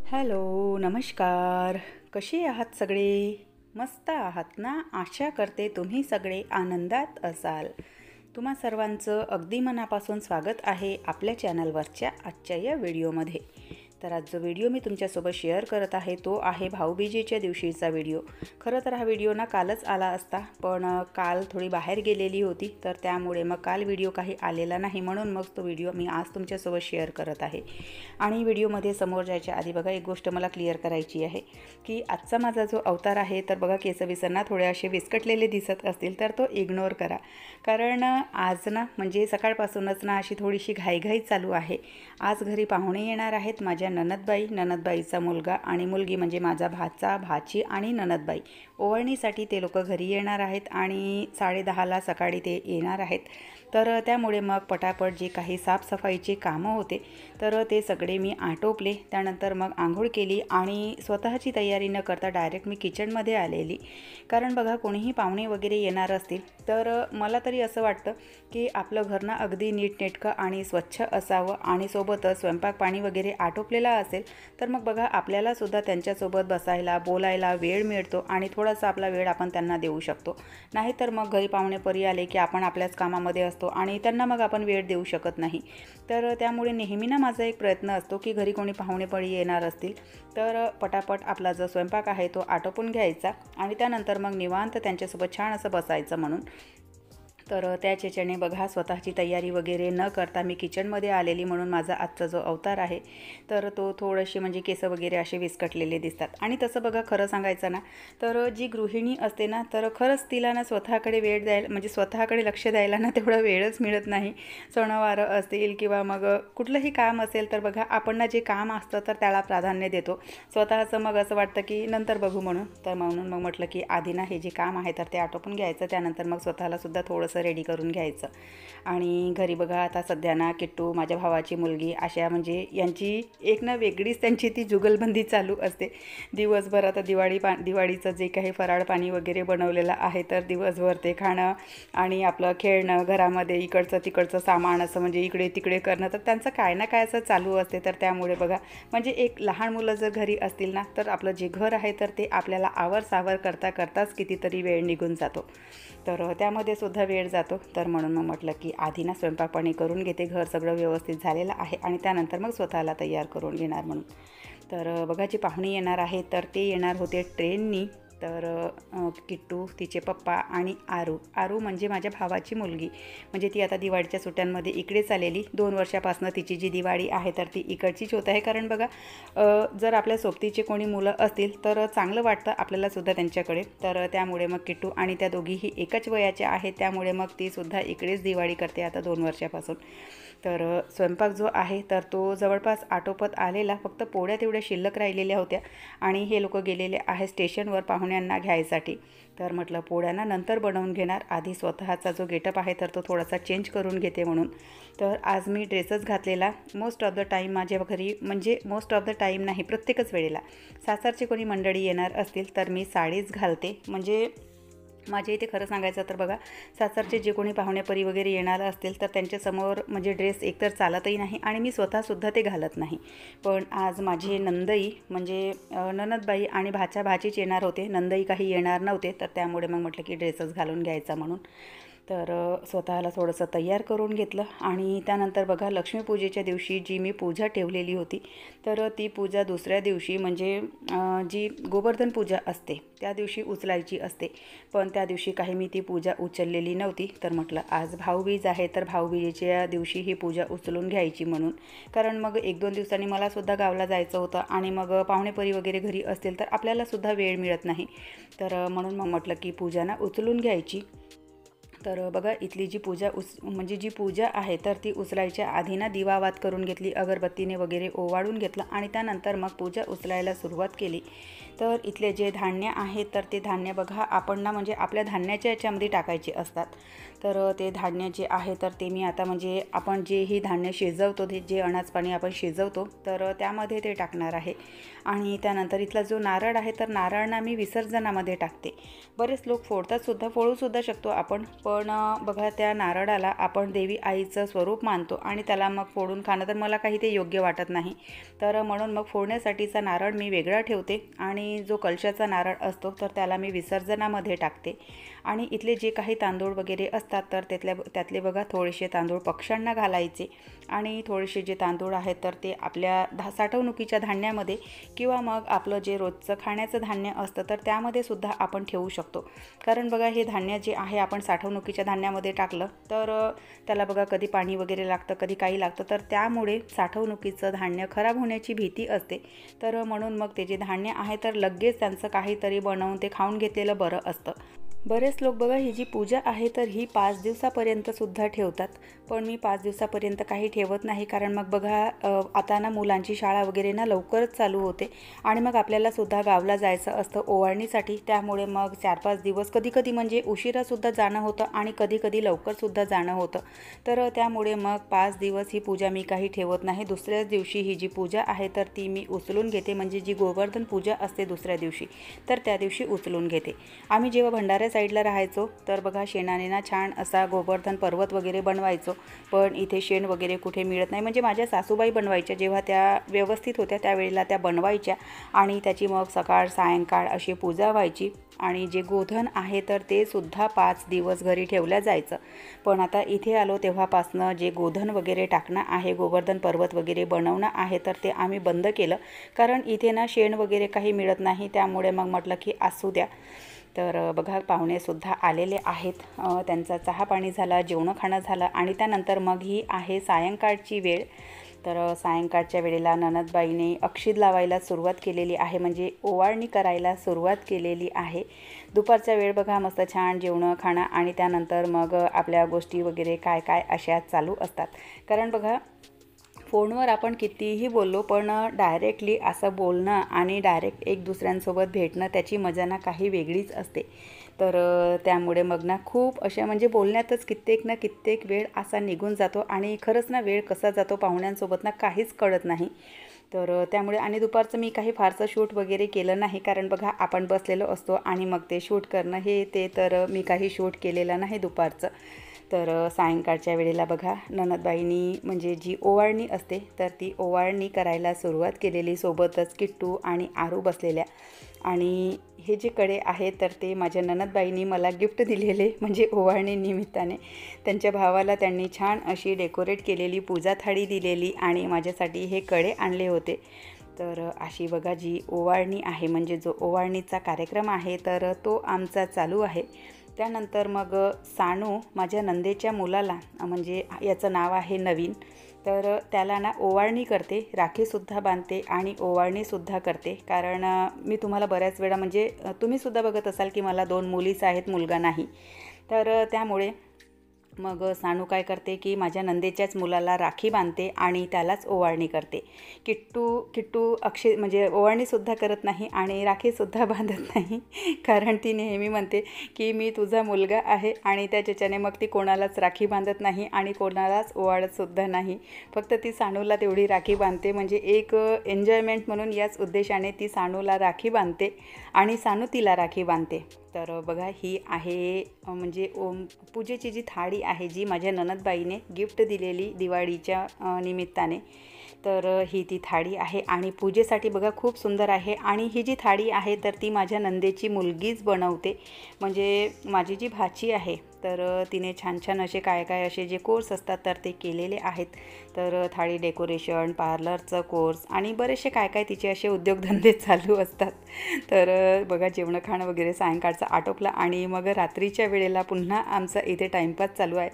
Hello, नमस्कार. कसे आहात सगळे? मस्त आहात ना? आशा करते तुम्ही सगळे आनंदात असाल. तुम्हा सर्वांचं अगदी मनापासून स्वागत आहे आपल्या चॅनलवरच्या आजच्या या व्हिडिओमध्ये. तर आज जो व्हिडिओ मी तुमच्यासोबत शेअर करत आहे तो आहे भाऊबीजेच्या दिवशीचा व्हिडिओ. खरं तर हा व्हिडिओ ना कालच आला असता, पण काल थोडी बाहेर गेलेली होती, तर त्यामुळे मग काल व्हिडिओ काही आलेला नाही, म्हणून मग तो व्हिडिओ मी आज तुमच्यासोबत शेअर करत आहे. आणि व्हिडिओमध्ये समोर जायच्या आधी बघा एक गोष्ट मला क्लिअर करायची आहे की आजचा माझा जो अवतार आहे तर बघा केसविसरना थोडे असे विस्कटलेले दिसत असतील तर तो इग्नोर करा, कारण आज ना म्हणजे सकाळपासूनच ना अशी थोडीशी घाईघाई चालू आहे. आज घरी पाहुणे येणार आहेत, माझ्या ननदबाईचा मुलगा आणि मुलगी म्हणजे माझा भाचा भाची आणि ननदबाई. ओवाळणीसाठी ते लोक घरी येणार आहेत आणि 10:30ला सकाळी ते येणार आहेत. तर त्यामुळे मग पटापट जे काही साफसफाईचे कामं होते तर ते सगळे मी आटोपले. त्यानंतर मग आंघोळ केली आणि स्वतःची तयारी न करता डायरेक्ट मी किचनमध्ये आलेली, कारण बघा कोणीही पाहुणे वगैरे येणार असतील तर मला तरी असं वाटतं की आपलं घर ना अगदी नीटनेटकं आणि स्वच्छ असावं आणि सोबतच स्वयंपाक पाणी वगैरे आटोपलेला असेल तर मग बघा आपल्यालासुद्धा त्यांच्यासोबत बसायला बोलायला वेळ मिळतो आणि थोडासा आपला वेळ आपण त्यांना देऊ शकतो. नाहीतर मग घरी पाहुणे परी आले की आपण आपल्याच कामामध्ये असतो आणि त्यांना मग आपण वेळ देऊ शकत नाही. तर त्यामुळे नेहमी ना माझा एक प्रयत्न असतो की घरी कोणी पाहुणे परी येणार असतील तर पटापट आपला जो स्वयंपाक आहे तो आटोपून घ्यायचा आणि त्यानंतर मग निवांत त्यांच्यासोबत छान असं बसायचं म्हणून. तर त्याच याच्याने बघा स्वतःची तयारी वगैरे न करता मी किचनमध्ये आलेली, म्हणून माझा आजचा जो अवतार आहे तर तो थोडेसे म्हणजे केस वगैरे असे विस्कटलेले दिसतात. आणि तसं बघा खरं सांगायचं ना तर जी गृहिणी असते ना तर खरंच तिला ना स्वतःकडे वेळ द्यायला म्हणजे स्वतःकडे लक्ष द्यायला ना तेवढा वेळच मिळत नाही. सणवारं असतील किंवा मग कुठलंही काम असेल तर बघा आपण ना जे काम असतं तर त्याला प्राधान्य देतो. स्वतःचं मग असं वाटतं की नंतर बघू म्हणून. तर म्हणून मग म्हटलं की आधी ना हे जे काम आहे तर ते आटोपून घ्यायचं, त्यानंतर मग स्वतःलासुद्धा थोडंसं रेडी करून घ्यायचं. आणि घरी बघा आता सध्या ना किट्टू माझ्या भावाची मुलगी अशा म्हणजे यांची एक ना वेगळीच त्यांची ती जुगलबंदी चालू असते. दिवसभर आता दिवाळीचं जे काही फराळ पाणी वगैरे बनवलेलं आहे तर दिवसभर ते खाणं आणि आपलं खेळणं घरामध्ये, इकडचं तिकडचं सामान असं म्हणजे इकडे तिकडे करणं, तर त्यांचं काय ना काय असं चालू असते. तर त्यामुळे बघा म्हणजे एक लहान मुलं जर घरी असतील ना तर आपलं जे घर आहे तर ते आपल्याला आवरसावर करताच कितीतरी वेळ निघून जातो. तर त्यामध्ये सुद्धा वेळ जातो. तर म्हणून मग म्हटलं की आधी ना स्वयंपाक पाणी करून घेते, घर सगळं व्यवस्थित झालेलं आहे आणि त्यानंतर मग स्वतःला तयार करून घेणार म्हणून. तर बघा जी पाहुणे येणार आहेत तर ते येणार होते ट्रेननी. तर किट्टू, तिचे पप्पा आणि आरू म्हणजे माझ्या भावाची मुलगी, म्हणजे ती आता दिवाळीच्या सुट्ट्यांमध्ये इकडेच आलेली. 2 वर्षापासून तिची जी दिवाळी आहे तर ती इकडचीच होत आहे, कारण बघा जर आपल्या सोबतीचे कोणी मुलं असतील तर चांगलं वाटतं आपल्यालासुद्धा त्यांच्याकडे. तर त्यामुळे मग किट्टू आणि त्या दोघीही एकच वयाच्या आहेत, त्यामुळे मग तीसुद्धा इकडेच दिवाळी करते आता 2 वर्षापासून. तर स्वयंपाक जो आहे तर तो जवळपास आटोपत आलेला, फक्त पोळ्या तेवढ्या शिल्लक राहिलेल्या होत्या आणि हे लोक गेलेले आहे स्टेशनवर पाहुण्यांना घ्यायसाठी. तर म्हटलं पोळ्यांना नंतर बनवून घेणार, आधी स्वतःचा जो गेटअप आहे तर तो थोडासा चेंज करून घेते म्हणून. तर आज मी ड्रेसच घातलेला. मोस्ट ऑफ द टाईम माझ्या घरी म्हणजे मोस्ट ऑफ द टाईम नाही, प्रत्येकच वेळेला सासरची कोणी मंडळी येणार असतील तर मी साडीच घालते. म्हणजे माझ्या इथे खरं सांगायचं तर बघा सासरचे जे कोणी पाहुणेपरी वगैरे येणार असतील तर त्यांच्यासमोर म्हणजे ड्रेस एकतर चालतही नाही आणि मी स्वतःसुद्धा ते घालत नाही. पण आज माझे नंदई म्हणजे ननदबाई आणि भाचीच येणार होते, नंदई काही येणार नव्हते. तर त्यामुळे मग म्हटलं की ड्रेसच घालून घ्यायचा म्हणून. तर स्वतःला थोडंसं तयार करून घेतलं आणि त्यानंतर बघा लक्ष्मीपूजेच्या दिवशी जी मी पूजा ठेवलेली होती तर ती पूजा दुसऱ्या दिवशी म्हणजे जी गोवर्धन पूजा असते त्या दिवशी उचलायची असते, पण त्या दिवशी काही मी ती पूजा उचललेली नव्हती. तर म्हटलं आज भाऊबीज आहे तर भाऊबीजेच्या दिवशी ही पूजा उचलून घ्यायची म्हणून, कारण मग 1-2 दिवसांनी मलासुद्धा गावाला जायचं होतं आणि मग पाहुणेपरी वगैरे घरी असतील तर आपल्यालासुद्धा वेळ मिळत नाही. तर म्हणून मग म्हटलं की पूजा ना उचलून घ्यायची. तर बघा इथली जी पूजा म्हणजे जी पूजा आहे तर ती उचलायच्या आधी ना दिवावात करून घेतली, अगरबत्तीने वगैरे ओवाळून घेतलं आणि त्यानंतर मग पूजा उचलायला सुरुवात केली. तर इथले जे धान्य आहेत तर ते धान्य बघा आपण ना म्हणजे आपल्या धान्याच्या याच्यामध्ये टाकायचे असतात. तर ते धान्य जे आहे तर ते मी आता म्हणजे आपण जे ही धान्य शिजवतो, ते जे अनाज पाणी आपण शिजवतो तर त्यामध्ये ते टाकणार आहे. आणि त्यानंतर इथला जो नारळ आहे तर नारळांना मी विसर्जनामध्ये टाकते. बरेच लोक फोडतातसुद्धा, फोडूसुद्धा शकतो आपण, पण बघा त्या नारळाला आपण देवी आईचं स्वरूप मानतो आणि त्याला मग फोडून खाणं तर मला काही ते योग्य वाटत नाही. तर म्हणून मग फोडण्यासाठीचा नारळ मी वेगळा ठेवते आणि जो कलशाचा नारळ असतो तर त्याला मी विसर्जनामध्ये टाकते. आणि इथले जे काही तांदूळ वगैरे असतात तर त्यातले बघा थोडेसे तांदूळ पक्ष्यांना घालायचे आणि थोडेसे जे तांदूळ आहेत तर ते आपल्या साठवणुकीच्या धान्यामध्ये किंवा मग आपलं जे रोजचं खाण्याचं धान्य असतं तर त्यामध्ये सुद्धा आपण ठेवू शकतो. कारण बघा हे धान्य जे आहे आपण साठवणुकीच्या धान्यामध्ये टाकलं तर त्याला बघा कधी पाणी वगैरे लागतं, कधी काही लागतं, तर त्यामुळे साठवणुकीचं धान्य खराब होण्याची भीती असते. तर म्हणून मग ते जे धान्य आहे तर लगेच त्यांचं काहीतरी बनवून ते खाऊन घेतलेलं बरं असतं. बरेच लोक बघा ही जी पूजा आहे तर ही 5 दिवसापर्यंतसुद्धा ठेवतात, पण मी 5 दिवसापर्यंत काही ठेवत नाही. कारण मग बघा आता ना मुलांची शाळा वगैरे ना लवकरच चालू होते आणि मग आपल्यालासुद्धा गावाला जायचं असतं ओवाळणीसाठी. त्यामुळे मग 4-5 दिवस कधीकधी म्हणजे उशिरासुद्धा जाणं होतं आणि कधीकधी लवकरसुद्धा जाणं होतं. तर त्यामुळे मग 5 दिवस ही पूजा मी काही ठेवत नाही. दुसऱ्याच दिवशी ही जी पूजा आहे तर ती मी उचलून घेते, म्हणजे जी गोवर्धन पूजा असते दुसऱ्या दिवशी तर त्या दिवशी उचलून घेते. आम्ही जेव्हा भंडाऱ्या साईडला राहायचो तर बघा शेणाने ना छान असा गोवर्धन पर्वत वगैरे बनवायचो, पण इथे शेण वगैरे कुठे मिळत नाही. म्हणजे माझ्या सासूबाई बनवायच्या, जेव्हा त्या व्यवस्थित होत्या त्यावेळेला त्या बनवायच्या आणि त्याची मग सकाळ सायंकाळ अशी पूजा व्हायची. आणि जे गोधन आहे तर ते सुद्धा 5 दिवस घरी ठेवलं जायचं. पण आता इथे आलो तेव्हापासनं जे गोधन वगैरे टाकणं आहे, गोवर्धन पर्वत वगैरे बनवणं आहे तर ते आम्ही बंद केलं. कारण इथे ना शेण वगैरे काही मिळत नाही, त्यामुळे मग म्हटलं की असू द्या. तर बघा पाहुणेसुद्धा आलेले आहेत, त्यांचा चहा पाणी झाला, जेवणं खाणं झालं आणि त्यानंतर मग ही आहे सायंकाळची वेळ. तर सायंकाळच्या वेळेला ननदबाईने अक्षित लावायला सुरुवात केलेली आहे, म्हणजे ओवाळणी करायला सुरुवात केलेली आहे. दुपारचा वेळ बघा मस्त छान जेवणं खाणं आणि त्यानंतर मग आपल्या गोष्टी वगैरे काय काय अशा चालू असतात. कारण बघा फोनवर आपण कितीही बोललो पण डायरेक्टली असं बोलणं आणि डायरेक्ट एक दुसऱ्यांसोबत भेटणं त्याची मजा ना काही वेगळीच असते. तर त्यामुळे मग ना खूप अशा म्हणजे बोलण्यातच कित्येक वेळ असा निघून जातो आणि खरंच ना वेळ कसा जातो पाहुण्यांसोबत ना काहीच कळत नाही. तर त्यामुळे आणि दुपारचं मी काही फारसं शूट वगैरे केलं नाही, कारण बघा आपण बसलेलो असतो आणि मग ते शूट करणं हे ते तर मी काही शूट केलेलं नाही दुपारचं. तर सायंकाळच्या वेळेला बघा ननदबाईंनी म्हणजे जी ओवाळणी असते तर ती ओवाळणी करायला सुरुवात केलेली, सोबतच किट्टू आणि आरू बसलेल्या. आणि हे जे कडे आहेत तर ते माझ्या ननदबाईंनी मला गिफ्ट दिलेले, म्हणजे ओवाळणी निमित्ताने. त्यांच्या भावाला त्यांनी छान अशी डेकोरेट केलेली पूजा थाळी दिलेली आणि माझ्यासाठी हे कडे आणले होते. तर अशी बघा जी ओवाळणी आहे, म्हणजे जो ओवाळणीचा कार्यक्रम आहे तर तो आमचा चालू आहे. त्यानंतर मग सानू माझ्या नंदेच्या मुलाला, म्हणजे याचं नाव आहे नवीन, तर त्याला ना ओवाळणी करते, राखीसुद्धा बांधते आणि ओवाळणीसुद्धा करते. कारण मी तुम्हाला बऱ्याच वेळा म्हणजे तुम्हीसुद्धा बघत असाल की मला 2 मुलीच आहेत, मुलगा नाही. तर त्यामुळे मग सानू काय करते की माझ्या नंदेच्याच मुलाला राखी बांधते आणि त्यालाच ओवाळणी करते. किट्टू म्हणजे ओवाळणीसुद्धा करत नाही आणि राखीसुद्धा बांधत नाही. कारण ती नेहमी म्हणते की मी तुझा मुलगा आहे आणि त्याच्याने मग ती कोणालाच राखी बांधत नाही आणि कोणालाच ओवाळतसुद्धा नाही. फक्त ती सानूला तेवढी राखी बांधते, म्हणजे एक एन्जॉयमेंट म्हणून याच उद्देशाने ती सानूला राखी बांधते आणि सानू तिला राखी बांधते. तर बघा ही आहे म्हणजे पूजेची जी थाळी आहे जी माझ्या ननदबाईने गिफ्ट दिलेली दिवाळीच्या निमित्ताने. तर ही ती थाळी आहे आणि पूजेसाठी बघा खूप सुंदर आहे. आणि ही जी थाळी आहे तर ती माझ्या नंदेची मुलगीच बनवते, म्हणजे माझी जी भाची आहे तर तिने छान असे काय असे जे कोर्स असतात तर ते केलेले आहेत. तर थाळी डेकोरेशन, पार्लरचं कोर्स आणि बरेचसे काय तिचे असे उद्योगधंदे चालू असतात. तर बघा जेवणं खाणं वगैरे सायंकाळचं आटोपलं आणि मग रात्रीच्या वेळेला पुन्हा आमचा इथे टाईमपास चालू आहे.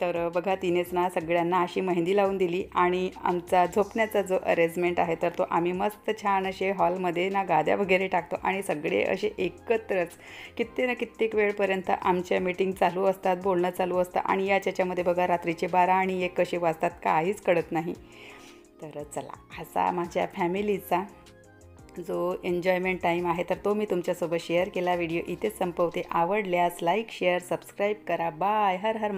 तर बघा तिनेच ना सगळ्यांना अशी मेहंदी लावून दिली आणि आमचा झोपण्याचा जो अरेंजमेंट आहे तर तो आम्ही मस्त छान असे हॉलमध्ये ना गाद्या वगैरे टाकतो आणि सगळे असे एकत्रच कित्येक वेळपर्यंत आमच्या मीटिंग चालू असतात, बोलणं चालू असतं आणि याच्यामध्ये बघा रात्रीचे 12 आणि 1 कसे वाजतात काहीच कळत नाही. तर चला असा माझ्या फॅमिलीचा जो एन्जॉयमेंट टाईम आहे तर तो मी तुमच्यासोबत शेअर केला. व्हिडिओ इथेच संपवते. आवडल्यास लाईक शेअर सबस्क्राईब करा. बाय. हर हर